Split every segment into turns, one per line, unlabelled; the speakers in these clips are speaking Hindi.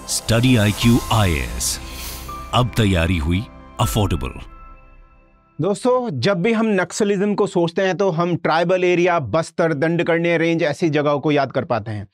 स्टडी IQ IAS, अब तैयारी हुई अफोर्डेबल।
दोस्तों, जब भी हम नक्सलिज्म को सोचते हैं तो हम ट्राइबल एरिया, बस्तर, दंडकर्ण्य रेंज ऐसी जगहों को याद कर पाते हैं।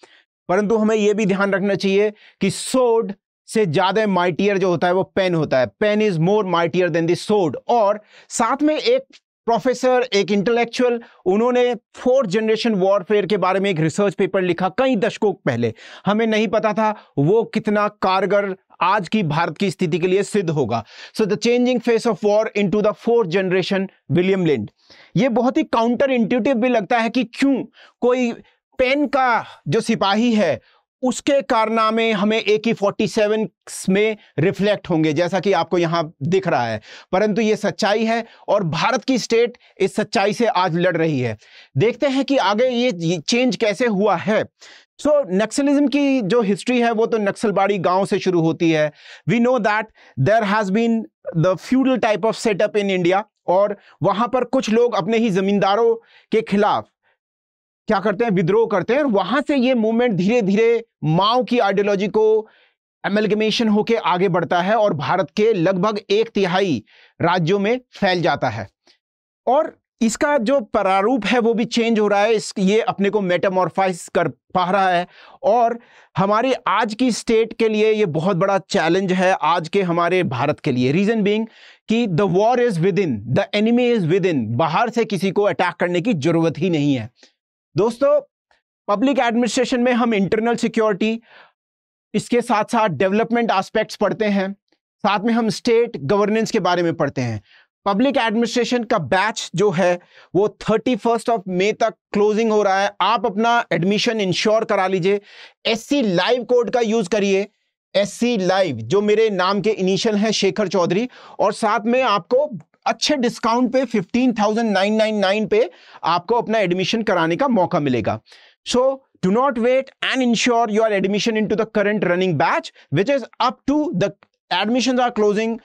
परंतु हमें यह भी ध्यान रखना चाहिए कि सोर्ड से ज्यादा माइटियर जो होता है वो पेन होता है। Pen is more mightier than the sword. और साथ में एक प्रोफेसर, एक इंटेलेक्चुअल, उन्होंने 4th जनरेशन वॉरफेयर के बारे में एक रिसर्च पेपर लिखा कई दशकों पहले। हमें नहीं पता था वो कितना कारगर आज की भारत की स्थिति के लिए सिद्ध होगा। So the changing face of war into the 4th generation, William Lind. ये बहुत ही काउंटर इंट्यूटिव भी लगता है कि क्यों कोई पेन का जो सिपाही है उसके कारनामे हमें AK-47 में रिफ्लेक्ट होंगे, जैसा कि आपको यहां दिख रहा है। परंतु यह सच्चाई है और भारत की स्टेट इस सच्चाई से आज लड़ रही है। देखते हैं कि आगे ये चेंज कैसे हुआ है। नक्सलिज्म की जो हिस्ट्री है वो तो नक्सलबाड़ी गांव से शुरू होती है। We know that there has been the feudal type of setup in India, और वहां पर कुछ लोग अपने ही जमींदारों के खिलाफ क्या करते हैं, विद्रोह करते हैं। और वहां से ये मूवमेंट धीरे धीरे माओ की आइडियोलॉजी को एमलगमेशन होके आगे बढ़ता है और भारत के लगभग 1/3 राज्यों में फैल जाता है। और इसका जो प्रारूप है वो भी चेंज हो रहा है। ये अपने को मेटामॉर्फाइज कर पा रहा है और हमारी आज की स्टेट के लिए ये बहुत बड़ा चैलेंज है, आज के हमारे भारत के लिए। रीजन बीइंग कि the war is with in, the enemy is with in. बाहर से किसी को अटैक करने की जरूरत ही नहीं है। दोस्तों, पब्लिक एडमिनिस्ट्रेशन में हम इंटरनल सिक्योरिटी, इसके साथ साथ डेवलपमेंट एस्पेक्ट्स पढ़ते हैं, साथ में हम स्टेट गवर्नेंस के बारे में पढ़ते हैं। पब्लिक एडमिनिस्ट्रेशन का बैच जो है वो 31 मई तक क्लोजिंग हो रहा है। आप अपना एडमिशन इंश्योर करा लीजिए। SC लाइव कोड का यूज करिए। SC लाइव, जो मेरे नाम के इनिशियल हैं शेखर चौधरी, और साथ में आपको अच्छे डिस्काउंट पे 15,999 पे आपको अपना एडमिशन कराने का मौका मिलेगा। So do not wait and ensure your admission into the current running batch which is up to the admissions are closing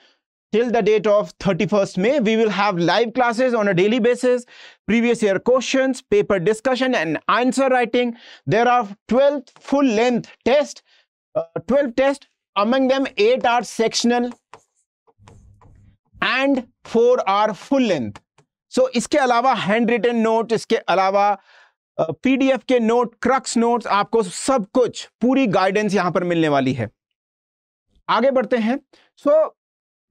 till the date of 31st May. We will have live classes on a daily basis, previous year questions, paper discussion and answer writing. There are 12 full length tests, 12 tests, among them 8 are sectional and 4 are full length. So इसके अलावा हैंड रिटन नोट, इसके अलावा PDF के नोट, क्रक्स नोट्स, आपको सब कुछ पूरी गाइडेंस यहां पर मिलने वाली है। आगे बढ़ते हैं।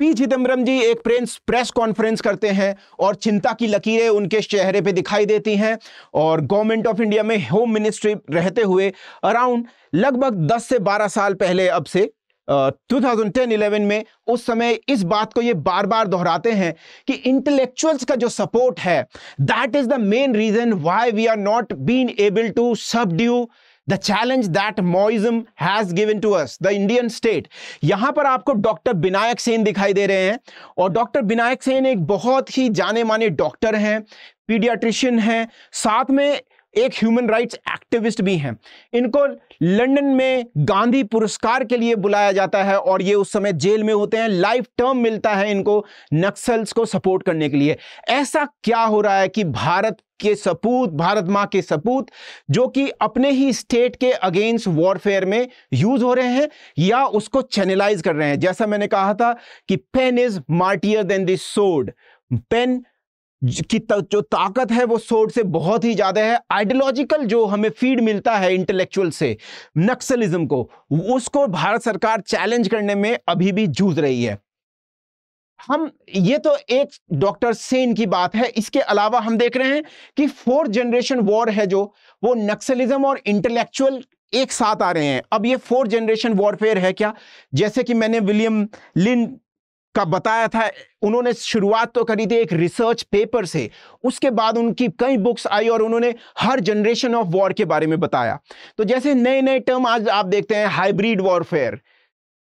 P. चिदम्बरम जी एक प्रेस कॉन्फ्रेंस करते हैं और चिंता की लकीरें उनके चेहरे पे दिखाई देती हैं। और गवर्नमेंट ऑफ इंडिया में होम मिनिस्ट्री रहते हुए अराउंड लगभग 10 से 12 साल पहले, अब से 2010-11 में, उस समय इस बात को ये बार बार दोहराते हैं कि इंटेलेक्चुअल्स का जो सपोर्ट है, that is the main reason why we are not been able to subdue the challenge that Maoism has given to us, the Indian state। यहां पर आपको डॉक्टर विनायक सेन दिखाई दे रहे हैं, और डॉक्टर विनायक सेन एक बहुत ही जाने माने डॉक्टर हैं, पीडियाट्रिशियन हैं, साथ में एक ह्यूमन राइट्स एक्टिविस्ट भी हैं। इनको लंदन में गांधी पुरस्कार के लिए बुलाया जाता है और ये उस समय जेल में होते हैं। लाइफ टर्म मिलता है इनको नक्सल्स को सपोर्ट करने के लिए। ऐसा क्या हो रहा है कि भारत के सपूत, भारत मां के सपूत, जो कि अपने ही स्टेट के अगेंस्ट वॉरफेयर में यूज हो रहे हैं या उसको चैनलाइज कर रहे हैं। जैसा मैंने कहा था कि pen is mightier than the sword. Pen की जो ताकत है वो सोर्ड से बहुत ही ज्यादा है। आइडियोलॉजिकल जो हमें फीड मिलता है इंटेलेक्चुअल से नक्सलिज्म को, उसको भारत सरकार चैलेंज करने में अभी भी जूझ रही है। ये तो एक डॉक्टर सेन की बात है। इसके अलावा हम देख रहे हैं कि 4th जनरेशन वॉर है जो, वो नक्सलिज्म और इंटेलेक्चुअल एक साथ आ रहे हैं। अब ये 4th जनरेशन वॉरफेयर है क्या? जैसे कि मैंने विलियम लिंड का बताया था, उन्होंने शुरुआत तो करी थी एक रिसर्च पेपर से, उसके बाद उनकी कई बुक्स आई और उन्होंने हर जनरेशन ऑफ वॉर के बारे में बताया। तो जैसे नए नए टर्म आज आप देखते हैं, hybrid warfare,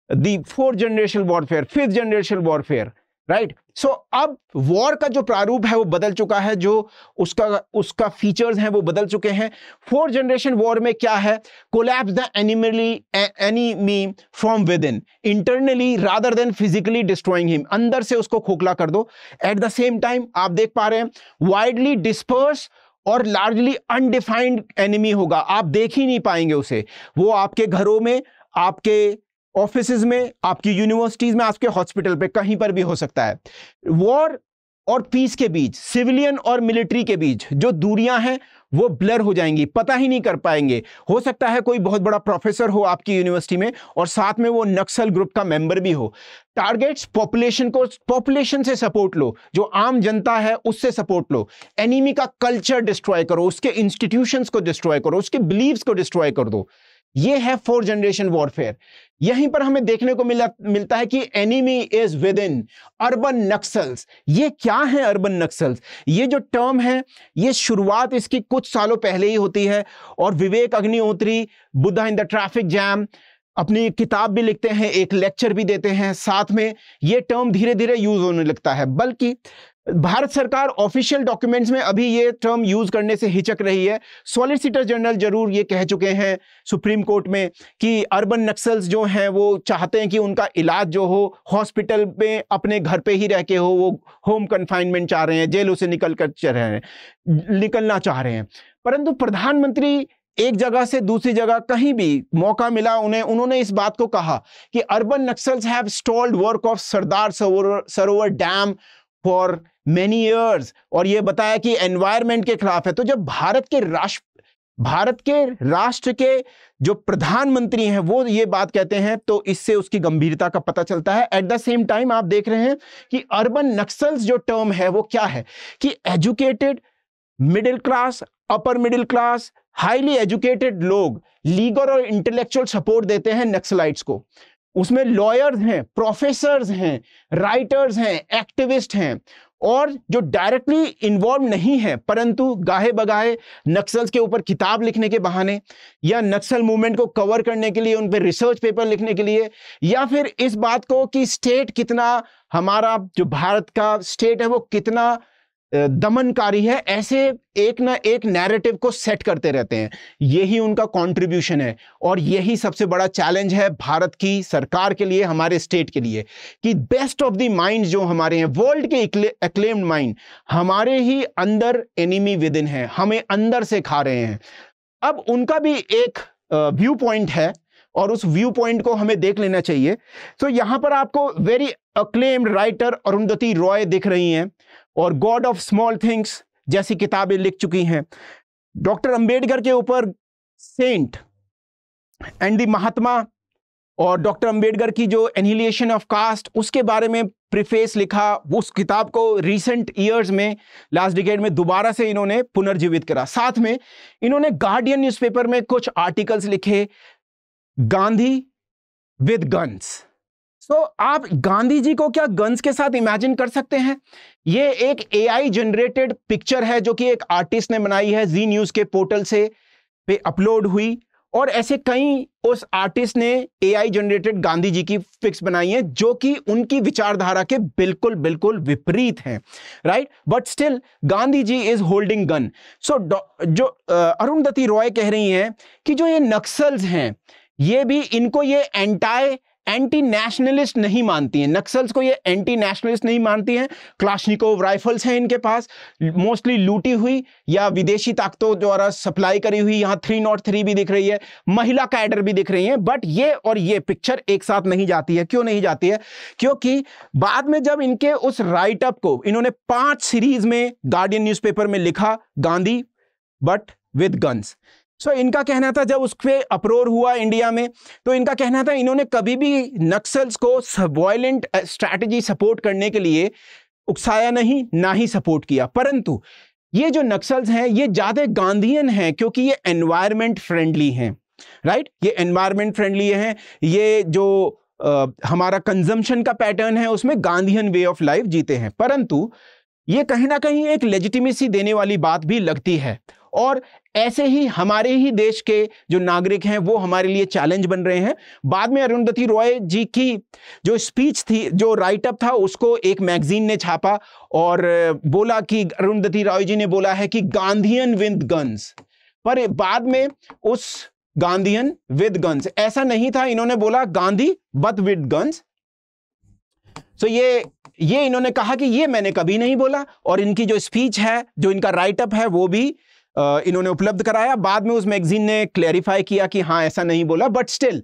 the 4th generation warfare, 5th generation warfare, right. So अब वॉर का जो प्रारूप है वो बदल चुका है, जो उसका फीचर्स हैं वो बदल चुके हैं। 4th जनरेशन वॉर में क्या है? Collapse the enemy from with in, internally rather than physically destroying him. अंदर से उसको खोखला कर दो। एट द सेम टाइम आप देख पा रहे हैं वाइडली डिस्पर्स और लार्जली अनडिफाइंड एनिमी होगा, आप देख ही नहीं पाएंगे उसे। वो आपके घरों में, आपके ऑफिसेज में, आपकी यूनिवर्सिटीज में, आपके हॉस्पिटल पे, कहीं पर भी हो सकता है। वॉर और पीस के बीच, सिविलियन और मिलिट्री के बीच जो दूरियां हैं वो ब्लर हो जाएंगी, पता ही नहीं कर पाएंगे। हो सकता है कोई बहुत बड़ा प्रोफेसर हो आपकी यूनिवर्सिटी में और साथ में वो नक्सल ग्रुप का मेंबर भी हो। टारगेट्स पॉपुलेशन को, पॉपुलेशन से सपोर्ट लो, जो आम जनता है उससे सपोर्ट लो। एनिमी का कल्चर डिस्ट्रॉय करो, उसके इंस्टीट्यूशंस को डिस्ट्रॉय करो, उसके बिलीव्स को डिस्ट्रॉय कर दो। ये है 4th जनरेशन वॉरफेयर। यहीं पर हमें देखने को मिलता है कि enemy is with in urban Naxals. ये क्या है अर्बन नक्सल्स? ये जो टर्म है, ये शुरुआत इसकी कुछ सालों पहले ही होती है और Vivek Agnihotri, Buddha in the traffic jam, अपनी किताब भी लिखते हैं, एक लेक्चर भी देते हैं, साथ में ये टर्म धीरे धीरे यूज होने लगता है। बल्कि भारत सरकार ऑफिशियल डॉक्यूमेंट्स में अभी ये टर्म यूज करने से हिचक रही है। सॉलिसिटर जनरल जरूर ये कह चुके हैं सुप्रीम कोर्ट में कि अर्बन नक्सल्स जो हैं वो चाहते हैं कि उनका इलाज जो हो हॉस्पिटल में अपने घर पे ही रह के हो, वो होम कन्फाइनमेंट चाह रहे हैं, जेलों से निकलना चाह रहे हैं। परंतु प्रधानमंत्री एक जगह से दूसरी जगह कहीं भी मौका मिला उन्होंने इस बात को कहा कि urban naxals have stalled work of Sardar Sarovar dam for many years, और ये बताया कि एनवायरनमेंट के खिलाफ है। तो जब भारत के राष्ट्र के जो प्रधानमंत्री हैं वो ये बात कहते हैं तो इससे उसकी गंभीरता का पता चलता है। एट द सेम टाइम आप देख रहे हैं कि अर्बन नक्सल्स जो टर्म है वो क्या है कि educated, middle class, upper middle class, highly educated लोग लीगल और इंटेलेक्चुअल सपोर्ट देते हैं नक्सलाइट्स को। उसमें लॉयर्स हैं, प्रोफेसर्स हैं, राइटर्स हैं, एक्टिविस्ट हैं, और जो डायरेक्टली इन्वॉल्व नहीं है परंतु गाहे बगाहे नक्सल्स के ऊपर किताब लिखने के बहाने या नक्सल मूवमेंट को कवर करने के लिए उन पर रिसर्च पेपर लिखने के लिए, या फिर इस बात को कि स्टेट कितना, हमारा जो भारत का स्टेट है वो कितना दमनकारी है, ऐसे एक ना एक नैरेटिव को सेट करते रहते हैं। यही उनका कंट्रीब्यूशन है और यही सबसे बड़ा चैलेंज है भारत की सरकार के लिए, हमारे स्टेट के लिए, कि बेस्ट ऑफ द माइंड जो हमारे हैं, वर्ल्ड के एक्लेम्ड माइंड, हमारे ही अंदर एनिमी विद इन है, हमें अंदर से खा रहे हैं। अब उनका भी एक व्यू पॉइंट है और उस व्यू पॉइंट को हमें देख लेना चाहिए। तो यहां पर आपको very acclaimed writer Arundhati Roy दिख रही हैं और गॉड ऑफ स्मॉल थिंग्स जैसी किताबें लिख चुकी हैं। डॉक्टर अंबेडकर के ऊपर सेंट एंड द महात्मा और डॉक्टर अंबेडकर की जो एनिहिलेशन ऑफ कास्ट, उसके बारे में प्रीफेस लिखा। उस किताब को रिसेंट ईयर्स में, लास्ट डिकेड में दोबारा से इन्होंने पुनर्जीवित करा। साथ में इन्होंने गार्डियन न्यूज़पेपर में कुछ आर्टिकल्स लिखे, गांधी विद गन्स। आप गांधी जी को क्या गन्स के साथ इमेजिन कर सकते हैं? ये एक AI जनरेटेड पिक्चर है जो कि एक आर्टिस्ट ने बनाई है, जी न्यूज के पोर्टल से पे अपलोड हुई, और ऐसे कई उस आर्टिस्ट ने AI जनरेटेड गांधी जी की पिक्स बनाई है जो कि उनकी विचारधारा के बिल्कुल बिल्कुल विपरीत हैं, right? But still Gandhi ji is holding gun. जो अरुंधति रॉय कह रही हैं कि जो ये नक्सल्स हैं ये भी, इनको ये एंटी नेशनलिस्ट नहीं मानती हैं, नक्सल्स को ये एंटी नेशनलिस्ट नहीं मानती हैं। क्लाशनिकोव राइफल्स हैं इनके पास, मोस्टली लूटी हुई या विदेशी ताकतों द्वारा सप्लाई करी हुई। यहाँ 303 भी दिख रही है, महिला कैडर भी दिख रही हैं। बट ये और ये पिक्चर एक साथ नहीं जाती है। क्यों नहीं जाती है? क्योंकि बाद में जब इनके उस राइटअप को इन्होंने 5 सीरीज में गार्डियन न्यूज़पेपर में लिखा, गांधी बट विद गन्स। इनका कहना था, जब उस पे अप्रोर हुआ इंडिया में, तो इनका कहना था इन्होंने कभी भी नक्सल्स को वायलेंट स्ट्रैटेजी सपोर्ट करने के लिए उकसाया नहीं, ना ही सपोर्ट किया। परंतु ये जो नक्सल्स हैं ये ज्यादा गांधीयन हैं क्योंकि ये एनवायरमेंट फ्रेंडली हैं, राइट? ये एनवायरमेंट फ्रेंडली हैं। ये जो हमारा कंजम्पशन का पैटर्न है उसमें गांधीयन वे ऑफ लाइफ जीते हैं। परंतु ये कहीं ना कहीं एक लेजिटिमेसी देने वाली बात भी लगती है, और ऐसे ही हमारे ही देश के जो नागरिक हैं वो हमारे लिए चैलेंज बन रहे हैं। बाद में अरुंधति रॉय जी की जो स्पीच थी, जो राइटअप था, उसको एक मैगजीन ने छापा और बोला कि अरुंधति रॉय जी ने बोला है कि गांधीयन विद गन्स, पर बाद में उस गांधीयन विद गन्स ऐसा नहीं था, इन्होंने बोला गांधी बट विद गन्स। ये इन्होंने कहा कि ये मैंने कभी नहीं बोला, और इनकी जो स्पीच है, जो इनका राइटअप है, वो भी इन्होंने उपलब्ध कराया। बाद में उस मैगजीन ने क्लैरिफाई किया कि हाँ ऐसा नहीं बोला, बट स्टिल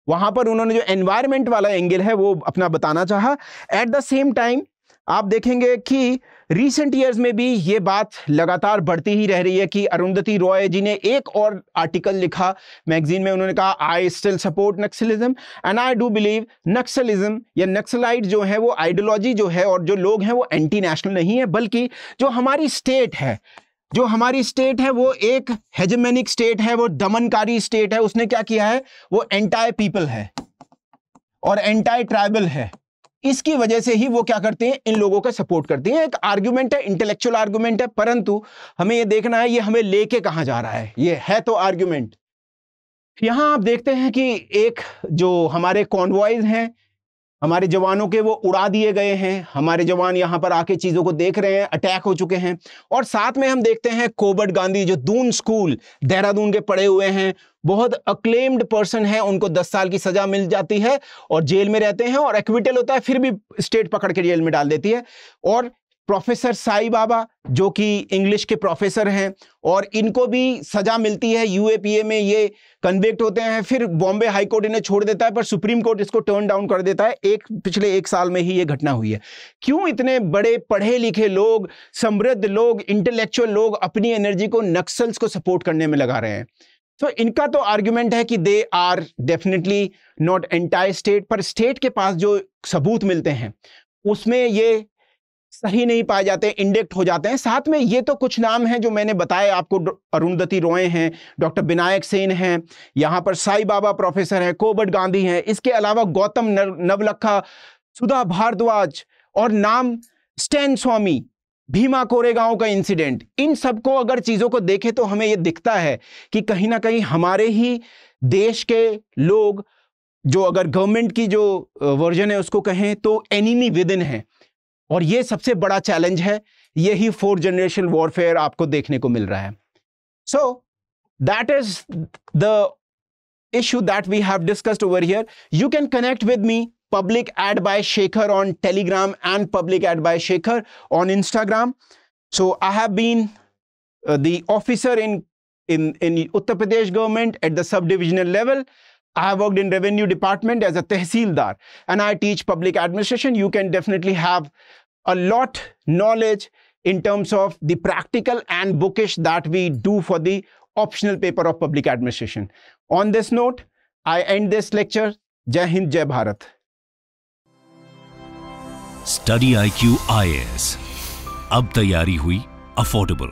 वहां पर उन्होंने जो एनवायरमेंट वाला एंगल है वो अपना बताना चाहा। एट द सेम टाइम आप देखेंगे कि रिसेंट ईयर्स में भी ये बात लगातार बढ़ती ही रह रही है कि अरुंधति रॉय जी ने एक और आर्टिकल लिखा मैगजीन में, उन्होंने कहा I still support Naxalism and I do believe Naxalism या नक्सलाइट जो है वो आइडियोलॉजी जो है और जो लोग हैं वो एंटी नेशनल नहीं है, बल्कि जो हमारी स्टेट है वो एक हेजेमोनिक स्टेट है, वो दमनकारी स्टेट है। उसने क्या किया है, वो एंटाई पीपल है और एंटाई ट्राइबल है। इसकी वजह से ही वो क्या करते हैं, इन लोगों का सपोर्ट करते हैं। एक आर्गुमेंट है, इंटेलेक्चुअल आर्गुमेंट है, परंतु हमें ये देखना है ये हमें लेके कहां जा रहा है। ये है तो आर्गुमेंट। यहां आप देखते हैं कि एक जो हमारे कॉन्वॉयज हैं, हमारे जवानों के वो उड़ा दिए गए हैं। हमारे जवान यहां पर आके चीजों को देख रहे हैं, अटैक हो चुके हैं। और साथ में हम देखते हैं कोबट गांधी जो दून स्कूल देहरादून के पढ़े हुए हैं, बहुत अक्लेम्ड पर्सन है, उनको 10 साल की सजा मिल जाती है और जेल में रहते हैं और एक्विटल होता है, फिर भी स्टेट पकड़ के जेल में डाल देती है। और प्रोफेसर साई बाबा जो कि इंग्लिश के प्रोफेसर हैं और इनको भी सजा मिलती है, यूएपीए में ये कन्विक्ट होते हैं, फिर बॉम्बे हाई कोर्ट इन्हें छोड़ देता है, पर सुप्रीम कोर्ट इसको टर्न डाउन कर देता है। पिछले 1 साल में ही ये घटना हुई है। क्यों इतने बड़े पढ़े लिखे लोग, समृद्ध लोग, इंटेलेक्चुअल लोग अपनी एनर्जी को नक्सल्स को सपोर्ट करने में लगा रहे हैं? तो इनका तो आर्ग्यूमेंट है कि they are definitely not anti state, पर स्टेट के पास जो सबूत मिलते हैं उसमें ये सही नहीं पाए जाते, इंडेक्ट हो जाते हैं। साथ में ये तो कुछ नाम हैं जो मैंने बताए आपको, अरुंधति रॉय हैं, डॉक्टर विनायक सेन हैं, यहाँ पर साई बाबा प्रोफेसर हैं, कोबट गांधी हैं, इसके अलावा गौतम नवलखा, सुधा भारद्वाज और नाम स्टैन स्वामी, भीमा कोरेगांव का इंसिडेंट, इन सबको अगर चीजों को देखें तो हमें यह दिखता है कि कहीं ना कहीं हमारे ही देश के लोग, जो अगर गवर्नमेंट की जो वर्जन है उसको कहें तो एनिमी विद इन है। और ये सबसे बड़ा चैलेंज है, यही 4th जनरेशन वॉरफेयर आपको देखने को मिल रहा है। So that is the issue that we have discussed over here. You can connect with me, public ad by Shekhar on Telegram and public ad by Shekhar on Instagram. So I have been the officer in Uttar Pradesh government at the subdivisional level. I have worked in revenue department as a tehsildar and I teach public administration. You can definitely have a lot knowledge in terms of the practical and bookish that we do for the optional paper of public administration. On this note, I end this lecture. Jai Hind, Jai Bharat.
Study IQ IAS अब तैयारी हुई अफोर्डेबल।